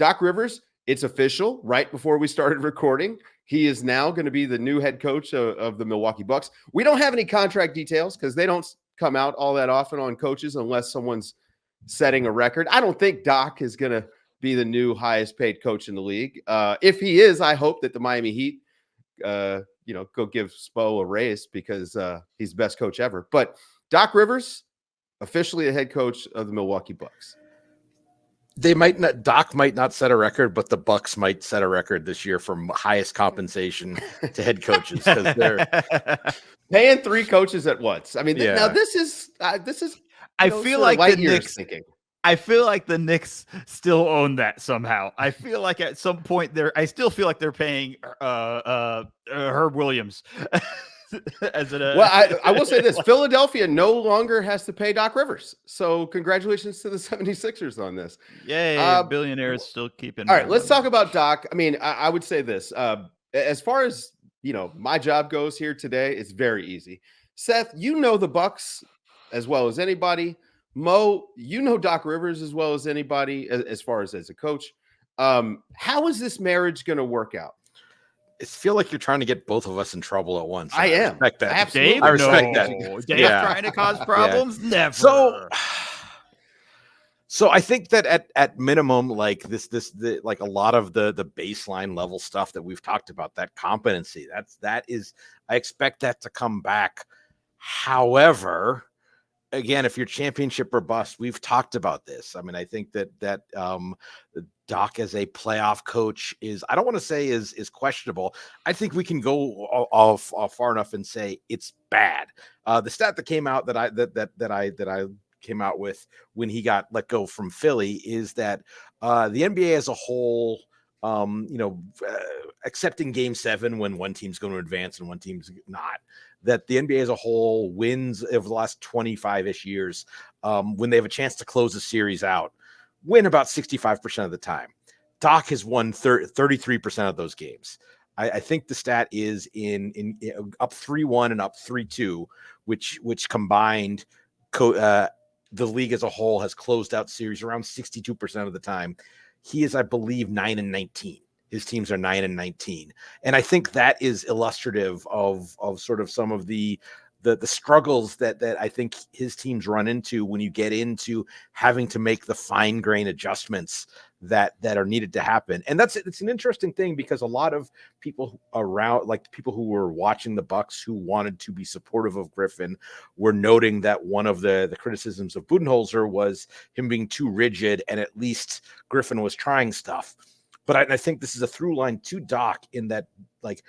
Doc Rivers, it's official right before we started recording. He is now going to be the new head coach of the Milwaukee Bucks. We don't have any contract details because they don't come out all that often on coaches unless someone's setting a record. I don't think Doc is going to be the new highest paid coach in the league. If he is, I hope that the Miami Heat, go give Spo a raise because he's the best coach ever. But Doc Rivers, officially the head coach of the Milwaukee Bucks. Doc might not set a record, but the Bucks might set a record this year for highest compensation to head coaches because they're paying 3 coaches at once. I mean, now this is. I feel like the Knicks thinking. I feel like the Knicks still own that somehow. I feel like at some point I still feel like they're paying Herb Williams. I will say this. Philadelphia no longer has to pay Doc Rivers. So congratulations to the 76ers on this. Yay, billionaires still keeping. All right, let's talk about Doc. I mean, I would say this. As far as, my job goes here today, it's very easy. Seth, you know the Bucks as well as anybody. Mo, you know Doc Rivers as well as anybody as far as a coach. How is this marriage going to work out? I feel like you're trying to get both of us in trouble at once. I am. Respect that. Absolutely. I respect that. Dave trying to cause problems? Yeah. Never. So I think that at minimum, like like a lot of the baseline level stuff that we've talked about, that competency, that is, I expect that to come back. However, again, if you're championship or bust, we've talked about this. I mean, I think that Doc as a playoff coach is, I don't want to say is questionable. I think we can go off far enough and say it's bad. The stat that came out that I came out with when he got let go from Philly is that the NBA as a whole, accepting Game 7 when one team's going to advance and one team's not, that the NBA as a whole wins over the last 25-ish years, when they have a chance to close a series out, win about 65% of the time. Doc has won 33% of those games. I think the stat is in up 3-1 and up 3-2, which combined the league as a whole has closed out series around 62% of the time. He is, I believe, 9-19. His teams are 9-19. And I think that is illustrative of sort of some of the struggles that I think his teams run into when you get into having to make the fine grain adjustments that are needed to happen. And it's an interesting thing because a lot of people around, like people who were watching the Bucks who wanted to be supportive of Griffin, were noting that one of the criticisms of Budenholzer was him being too rigid, and at least Griffin was trying stuff. But I think this is a through line to Doc in that, like,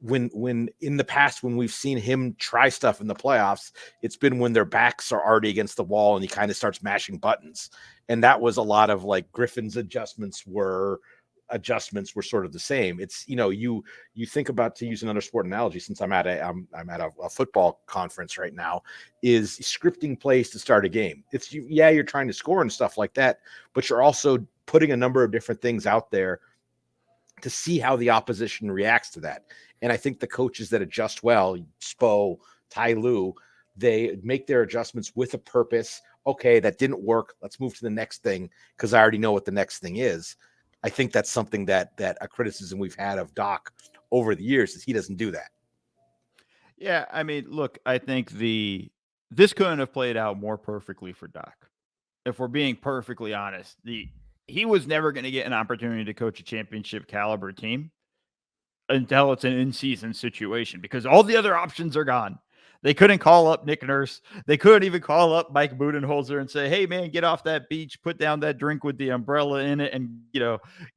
when in the past, when we've seen him try stuff in the playoffs, it's been when their backs are already against the wall and he kind of starts mashing buttons. And that was a lot of like Griffin's adjustments were sort of the same. It's, you think about, to use another sport analogy, since I'm at a football conference right now, is scripting plays to start a game. It's you're trying to score and stuff like that, but you're also putting a number of different things out there to see how the opposition reacts to that. And I think the coaches that adjust well, Spo, Ty Lue, they make their adjustments with a purpose. Okay, that didn't work. Let's move to the next thing because I already know what the next thing is. I think that's something that a criticism we've had of Doc over the years is he doesn't do that. Yeah, I mean, look, I think this couldn't have played out more perfectly for Doc. If we're being perfectly honest, he was never going to get an opportunity to coach a championship caliber team until it's an in-season situation because all the other options are gone. They couldn't call up Nick Nurse. They couldn't even call up Mike Budenholzer and say, hey, man, get off that beach, put down that drink with the umbrella in it and,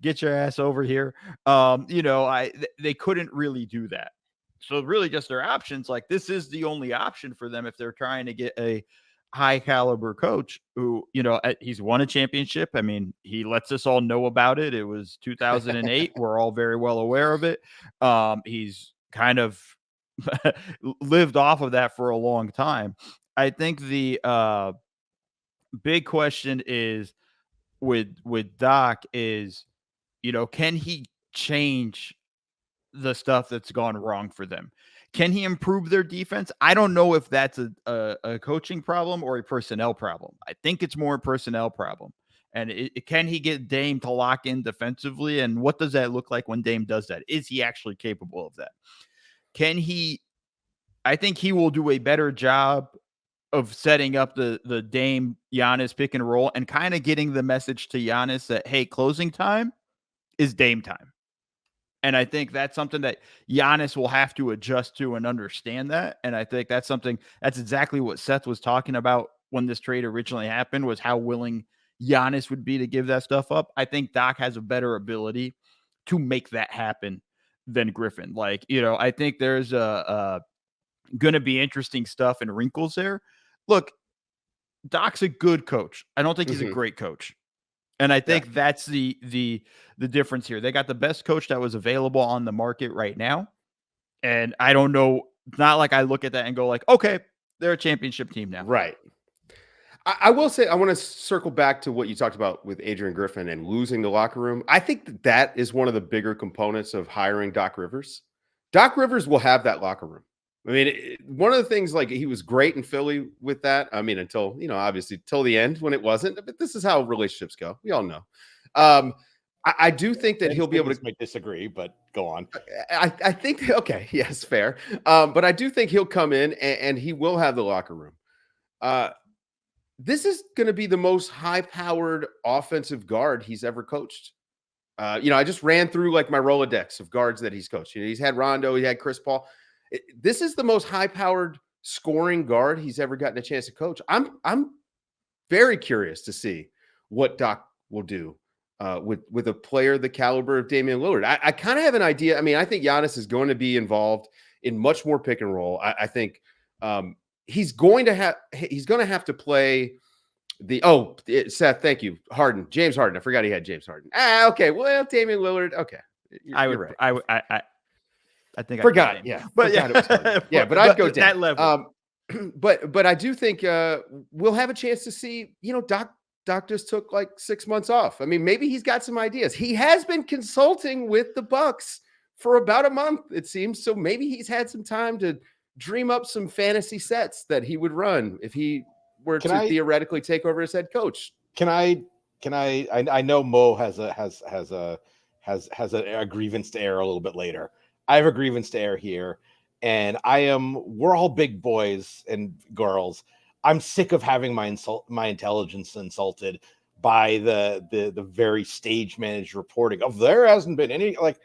get your ass over here. They couldn't really do that. So really just their options, like this is the only option for them if they're trying to get a high caliber coach who, he's won a championship. I mean, he lets us all know about it. It was 2008. We're all very well aware of it. He's kind of lived off of that for a long time. I think the big question is with Doc is, can he change the stuff that's gone wrong for them? Can he improve their defense? I don't know if that's a coaching problem or a personnel problem. I think it's more a personnel problem. And can he get Dame to lock in defensively? And what does that look like when Dame does that? Is he actually capable of that? Can he? I think he will do a better job of setting up the Dame Giannis pick and roll and kind of getting the message to Giannis that, hey, closing time is Dame time. And I think that's something that Giannis will have to adjust to and understand that. And I think that's exactly what Seth was talking about when this trade originally happened, was how willing Giannis would be to give that stuff up. I think Doc has a better ability to make that happen than Griffin. Like, I think there's going to be interesting stuff and wrinkles there. Look, Doc's a good coach. I don't think he's a great coach. And I think that's the difference here. They got the best coach that was available on the market right now. And I don't know, it's not like I look at that and go like, okay, they're a championship team now. Right. I will say, I want to circle back to what you talked about with Adrian Griffin and losing the locker room. I think that is one of the bigger components of hiring Doc Rivers. Doc Rivers will have that locker room. I mean, one of the things, like, he was great in Philly with that. I mean, until, obviously till the end when it wasn't, but this is how relationships go. We all know. I do think that he'll be able to disagree, but go on. I think, okay, yes, fair. But I do think he'll come in and he will have the locker room. This is going to be the most high-powered offensive guard he's ever coached. I just ran through like my Rolodex of guards that he's coached. He's had Rondo, he had Chris Paul. This is the most high-powered scoring guard he's ever gotten a chance to coach. I'm very curious to see what Doc will do with a player the caliber of Damian Lillard. I kind of have an idea. I mean, I think Giannis is going to be involved in much more pick and roll. I think he's going to have to play Seth, thank you. James Harden. I forgot he had James Harden. Okay. Well, Damian Lillard. Okay. You're right. I think forgot. I Yeah. But yeah. It was Harden. Yeah. But I'd go down that level. But I do think we'll have a chance to see, Doc just took like 6 months off. I mean, maybe he's got some ideas. He has been consulting with the Bucks for about a month, it seems. So maybe he's had some time to dream up some fantasy sets that he would run if he were theoretically take over as head coach. I know Mo has a grievance to air a little bit later. I have a grievance to air here, and we're all big boys and girls. I'm sick of having my intelligence insulted by the very stage managed reporting of there hasn't been any, like,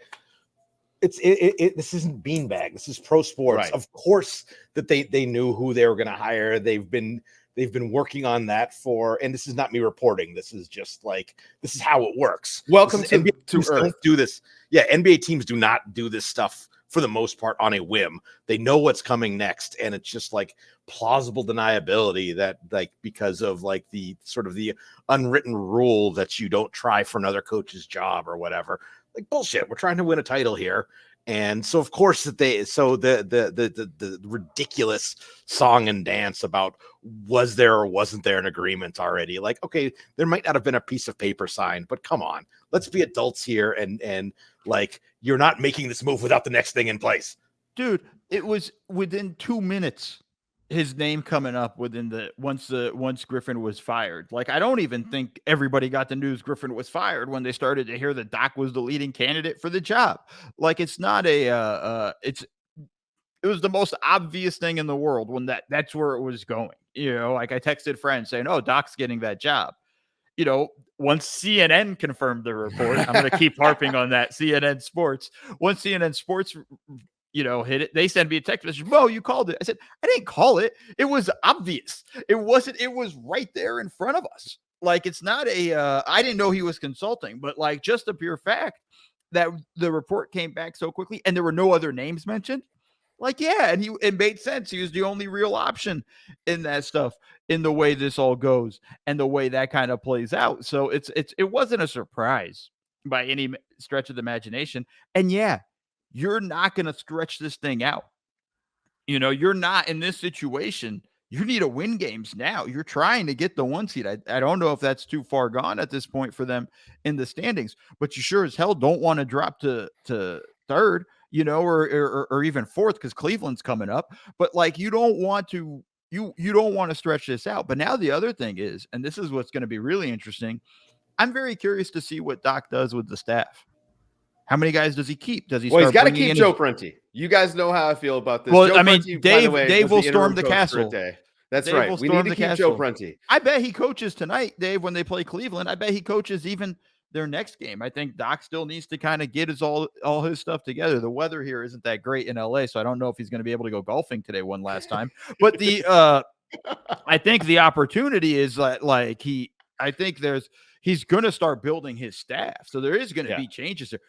this isn't beanbag. This is pro sports. Right. Of course that they knew who they were going to hire. They've been working on that and this is not me reporting. This is just like, this is how it works. Welcome to Earth. Don't do this. Yeah. NBA teams do not do this stuff for the most part on a whim. They know what's coming next. And it's just like plausible deniability that, like, because of like the sort of the unwritten rule that you don't try for another coach's job or whatever. Like, bullshit. We're trying to win a title here. And so, of course, the ridiculous song and dance about was there or wasn't there an agreement already? Like, okay, there might not have been a piece of paper signed, but come on, let's be adults here. And like, you're not making this move without the next thing in place. Dude, it was within 2 minutes, his name coming up once Griffin was fired. Like, I don't even think everybody got the news Griffin was fired when they started to hear that Doc was the leading candidate for the job. Like, it's not it was the most obvious thing in the world when that's where it was going. Like, I texted friends saying, "Oh, Doc's getting that job." Once CNN confirmed the report, I'm going to keep harping on that. CNN Sports. Once CNN Sports hit it, they sent me a text message. Mo, you called it. I said, I didn't call it. It was obvious. It was right there in front of us. Like, it's not I didn't know he was consulting, but like, just the pure fact that the report came back so quickly and there were no other names mentioned. Like, yeah. And it made sense. He was the only real option in that stuff, in the way this all goes and the way that kind of plays out. So it wasn't a surprise by any stretch of the imagination. And yeah, you're not going to stretch this thing out. You're not in this situation. You need to win games now. You're trying to get the 1 seed. I don't know if that's too far gone at this point for them in the standings, but you sure as hell don't want to drop to third, or even fourth, because Cleveland's coming up. But like, you don't want to stretch this out. But now the other thing is, and this is what's going to be really interesting, I'm very curious to see what Doc does with the staff. How many guys does he keep? Does he? Well, he's got to keep Joe Prunty. You guys know how I feel about this. Well, Joe I mean, Prunty, by the way, Dave was will storm the interim coach for a castle. day. That's Dave right. will We need storm to the keep castle. Joe Prunty. I bet he coaches tonight, Dave, when they play Cleveland. I bet he coaches even their next game. I think Doc still needs to kind of get all his stuff together. The weather here isn't that great in LA, so I don't know if he's going to be able to go golfing today one last time. But I think the opportunity is like he's going to start building his staff. So there is going to be changes there.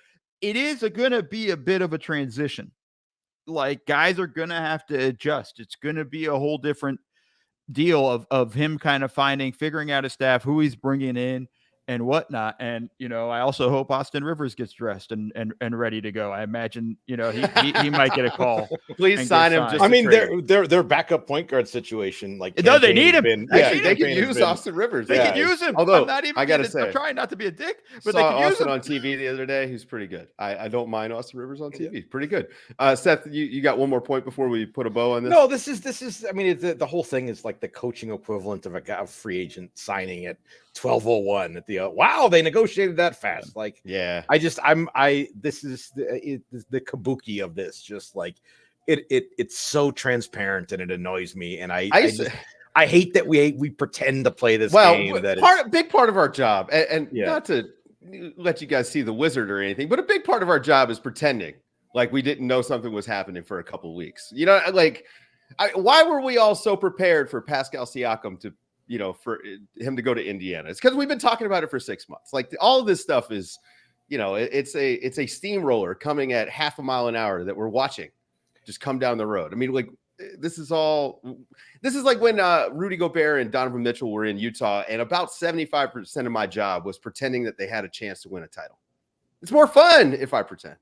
It is going to be a bit of a transition. Like guys are going to have to adjust. It's going to be a whole different deal of him kind of figuring out his staff, who he's bringing in and whatnot. And, I also hope Austin Rivers gets dressed and ready to go. I imagine, he might get a call. Please sign him. I mean, their backup point guard situation, like no, they need him. Actually, they could use Austin Rivers. They could use him. Although I gotta say, I'm trying not to be a dick, but they could use Austin him on TV the other day. He's pretty good. I don't mind Austin Rivers on TV. Pretty good. Seth, you got one more point before we put a bow on this? No, this is. I mean, the whole thing is like the coaching equivalent of a free agent signing at 12:01 at the wow, they negotiated that fast. Like, yeah, this is the kabuki of this. Just like it's so transparent and it annoys me. And I hate that we pretend to play this game. Big part of our job, and not to let you guys see the wizard or anything, but a big part of our job is pretending like we didn't know something was happening for a couple of weeks. Why were we all so prepared for Pascal Siakam to? For him to go to Indiana. It's because we've been talking about it for 6 months. Like all of this stuff is, it's a steamroller coming at half a mile an hour that we're watching just come down the road. I mean, like this is like when Rudy Gobert and Donovan Mitchell were in Utah, and about 75% of my job was pretending that they had a chance to win a title. It's more fun if I pretend.